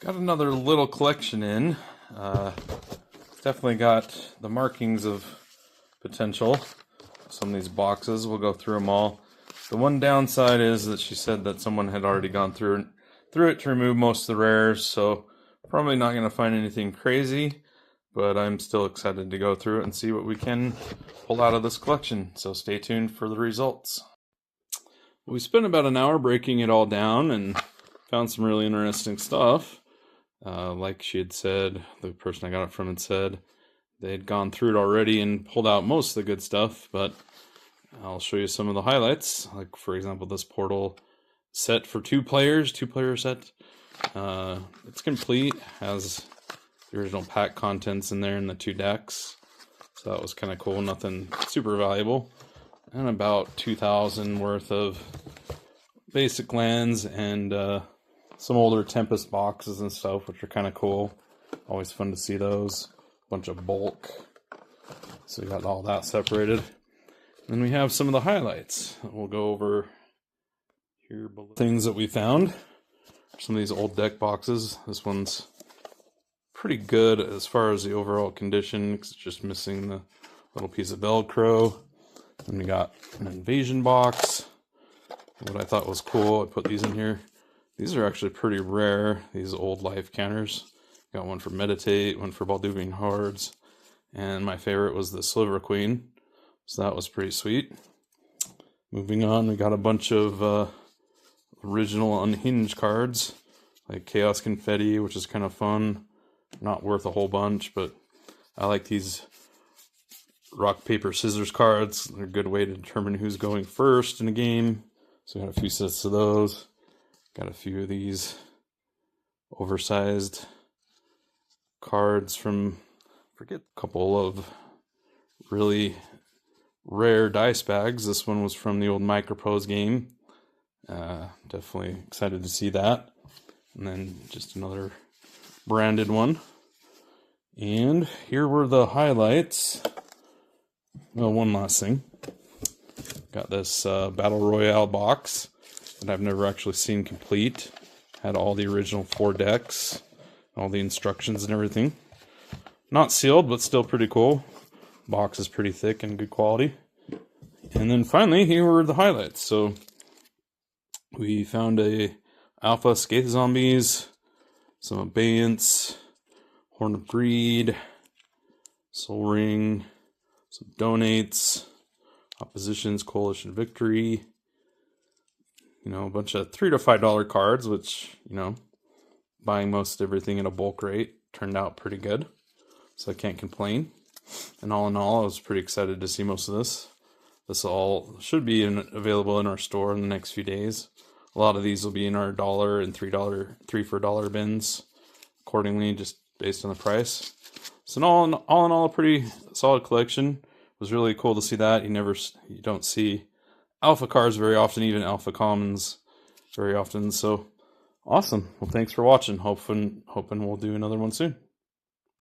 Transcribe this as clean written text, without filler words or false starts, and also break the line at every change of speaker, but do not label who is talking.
Got another little collection in. Definitely got the markings of potential. Some of these boxes, we'll go through them all. The one downside is that she said that someone had already gone through it to remove most of the rares, so probably not going to find anything crazy, but I'm still excited to go through it and see what we can pull out of this collection, so stay tuned for the results. We spent about an hour breaking it all down and found some really interesting stuff. Like she had said, the person I got it from had said they had gone through it already and pulled out most of the good stuff, but I'll show you some of the highlights. Like, for example, this portal set for two-player set. It's complete, has the original pack contents in there and the 2 decks, so that was kind of cool. Nothing super valuable, and about 2,000 worth of basic lands and some older Tempest boxes and stuff, which are kind of cool. Always fun to see those. Bunch of bulk. So we got all that separated. Then we have some of the highlights. We'll go over here below. Things that we found. Some of these old deck boxes. This one's pretty good as far as the overall condition, because it's just missing the little piece of Velcro. Then we got an invasion box. What I thought was cool, I put these in here. These are actually pretty rare, these old life counters. Got one for Meditate, one for Balduvian Hordes, and my favorite was the Sliver Queen. So that was pretty sweet. Moving on, we got a bunch of original Unhinged cards, like Chaos Confetti, which is kind of fun. Not worth a whole bunch, but I like these rock, paper, scissors cards. They're a good way to determine who's going first in a game. So we got a few sets of those. Got a few of these oversized cards from, a couple of really rare dice bags. This one was from the old Micropose game. Definitely excited to see that. And then just another branded one. And here were the highlights. Well, one last thing. Got this Battle Royale box that I've never actually seen complete. Had all the original 4 decks, all the instructions and everything. Not sealed, but still pretty cool. Box is pretty thick and good quality. And then finally, here were the highlights. So we found a Alpha Scathe Zombies, some Abeyance, Horn of Greed, Soul Ring, some Donates, Oppositions, Coalition Victory. You know, a bunch of $3 to $5 cards, which, you know, buying most everything at a bulk rate turned out pretty good. So I can't complain. And all in all, I was pretty excited to see most of this. This all should be available in our store in the next few days. A lot of these will be in our $1 and $3 for $1 bins accordingly, just based on the price. So all in all, a pretty solid collection. It was really cool to see that. You don't see Alpha cards very often, even Alpha commons very often. So awesome. Well, thanks for watching. Hoping we'll do another one soon.